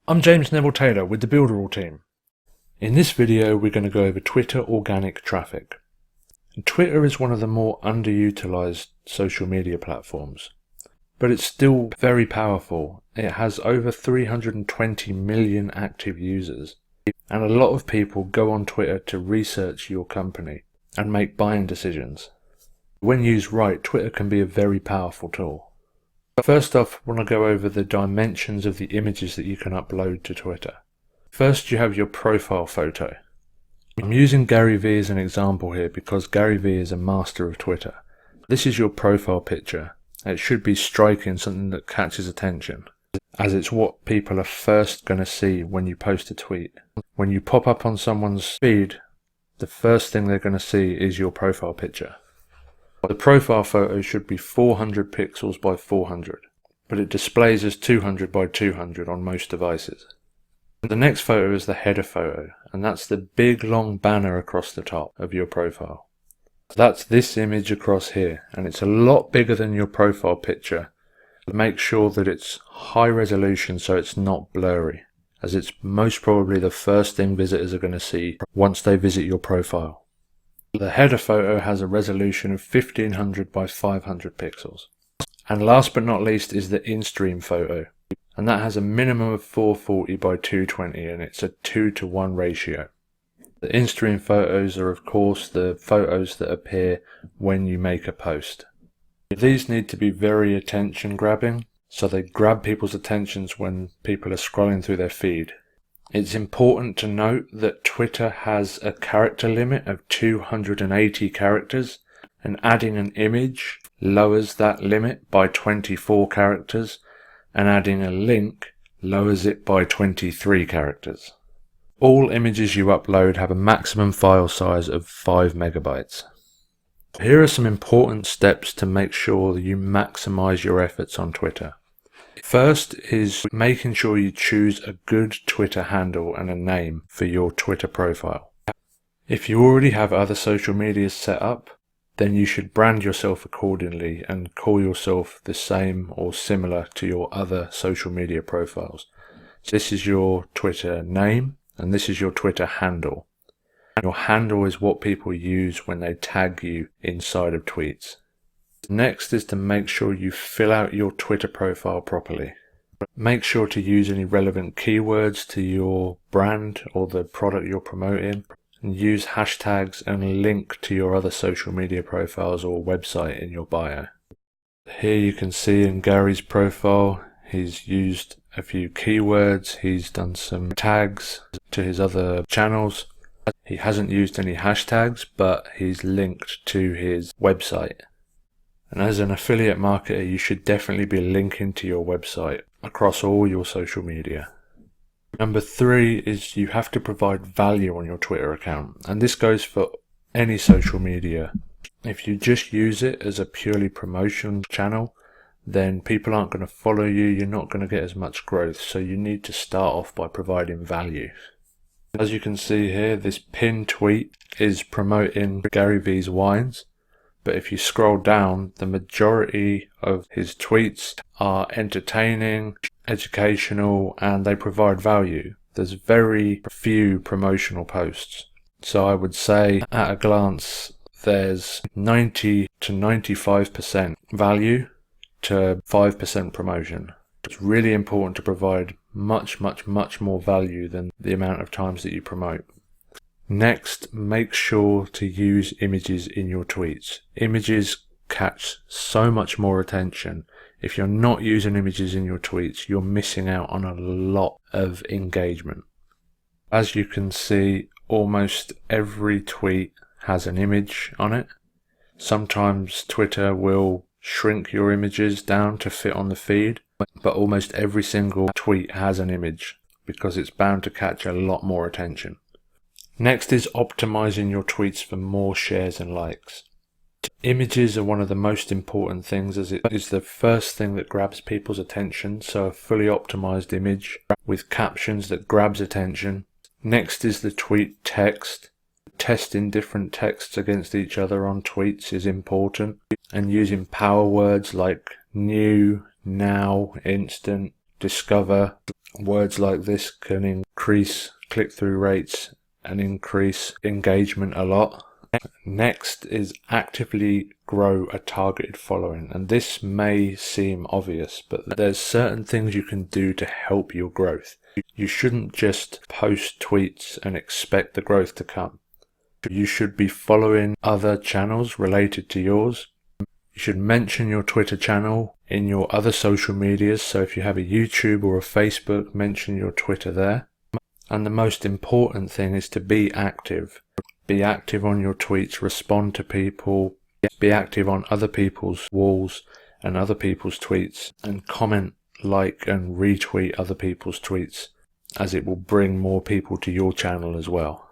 I'm James Neville Taylor with the Builderall team. In this video we're going to go over Twitter organic traffic. And Twitter is one of the more underutilized social media platforms, but it's still very powerful. It has over 320 million active users, and a lot of people go on Twitter to research your company and make buying decisions. When used right, Twitter can be a very powerful tool. First off, I want to go over the dimensions of the images that you can upload to Twitter. First, you have your profile photo. I'm using Gary Vee as an example here because Gary Vee is a master of Twitter. This is your profile picture. It should be striking, something that catches attention, as it's what people are first going to see when you post a tweet. When you pop up on someone's feed, the first thing they're going to see is your profile picture. The profile photo should be 400 pixels by 400, but it displays as 200 by 200 on most devices. The next photo is the header photo, and that's the big long banner across the top of your profile. That's this image across here, and it's a lot bigger than your profile picture. Make sure that it's high resolution so it's not blurry, as it's most probably the first thing visitors are going to see once they visit your profile. The header photo has a resolution of 1500 by 500 pixels. And last but not least is the in-stream photo, and that has a minimum of 440 by 220, and it's a 2:1 ratio. The in-stream photos are of course the photos that appear when you make a post. These need to be very attention grabbing, so they grab people's attentions when people are scrolling through their feed. It's important to note that Twitter has a character limit of 280 characters, and adding an image lowers that limit by 24 characters, and adding a link lowers it by 23 characters. All images you upload have a maximum file size of 5 megabytes. Here are some important steps to make sure that you maximize your efforts on Twitter. First is making sure you choose a good Twitter handle and a name for your Twitter profile. If you already have other social medias set up, then you should brand yourself accordingly and call yourself the same or similar to your other social media profiles. So this is your Twitter name and this is your Twitter handle. Your handle is what people use when they tag you inside of tweets. Next is to make sure you fill out your Twitter profile properly. Make sure to use any relevant keywords to your brand or the product you're promoting, and use hashtags and link to your other social media profiles or website in your bio. Here you can see in Gary's profile, he's used a few keywords, he's done some tags to his other channels. He hasn't used any hashtags, but he's linked to his website. And as an affiliate marketer, you should definitely be linking to your website across all your social media. Number 3 is you have to provide value on your Twitter account, and this goes for any social media. If you just use it as a purely promotion channel, then people aren't going to follow you, you're not going to get as much growth, so you need to start off by providing value. As you can see here, this pinned tweet is promoting Gary Vee's wines. But if you scroll down, the majority of his tweets are entertaining, educational, and they provide value. There's very few promotional posts. So I would say at a glance, there's 90 to 95% value to 5% promotion. It's really important to provide much more value than the amount of times that you promote. Next, make sure to use images in your tweets. Images catch so much more attention. If you're not using images in your tweets, you're missing out on a lot of engagement. As you can see, almost every tweet has an image on it. Sometimes Twitter will shrink your images down to fit on the feed, but almost every single tweet has an image because it's bound to catch a lot more attention. Next is optimizing your tweets for more shares and likes. Images are one of the most important things, as it is the first thing that grabs people's attention, so a fully optimized image with captions that grabs attention. Next is the tweet text. Testing different texts against each other on tweets is important, and using power words like new, now, instant discover. Words like this can increase click-through rates and increase engagement a lot. Next is actively grow a targeted following, and this may seem obvious, but there's certain things you can do to help your growth. You shouldn't just post tweets and expect the growth to come. You should be following other channels related to yours. You should mention your Twitter channel in your other social medias, so if you have a YouTube or a Facebook, mention your Twitter there. And the most important thing is to be active. Be active on your tweets, respond to people, be active on other people's walls and other people's tweets, and comment, like and retweet other people's tweets, as it will bring more people to your channel as well.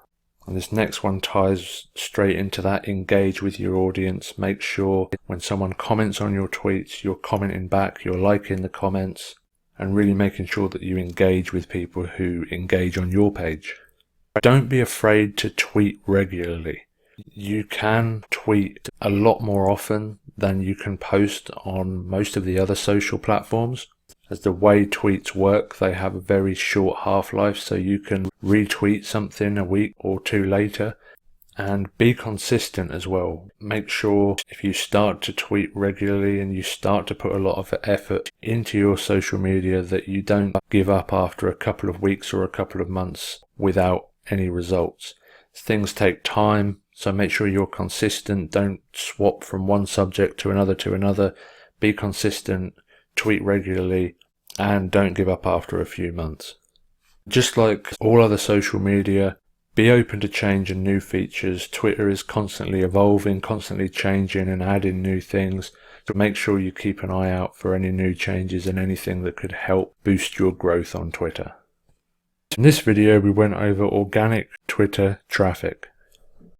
And this next one ties straight into that. Engage with your audience. Make sure when someone comments on your tweets, you're commenting back, you're liking the comments, and really making sure that you engage with people who engage on your page. Don't be afraid to tweet regularly. You can tweet a lot more often than you can post on most of the other social platforms. As the way tweets work, they have a very short half-life, so you can retweet something a week or two later. And be consistent as well. Make sure if you start to tweet regularly and you start to put a lot of effort into your social media, that you don't give up after a couple of weeks or a couple of months without any results. Things take time, so make sure you're consistent. Don't swap from one subject to another. Be consistent, tweet regularly, and don't give up after a few months. Just like all other social media, be open to change and new features. Twitter is constantly evolving, constantly changing and adding new things. So make sure you keep an eye out for any new changes and anything that could help boost your growth on Twitter. In this video, we went over organic Twitter traffic.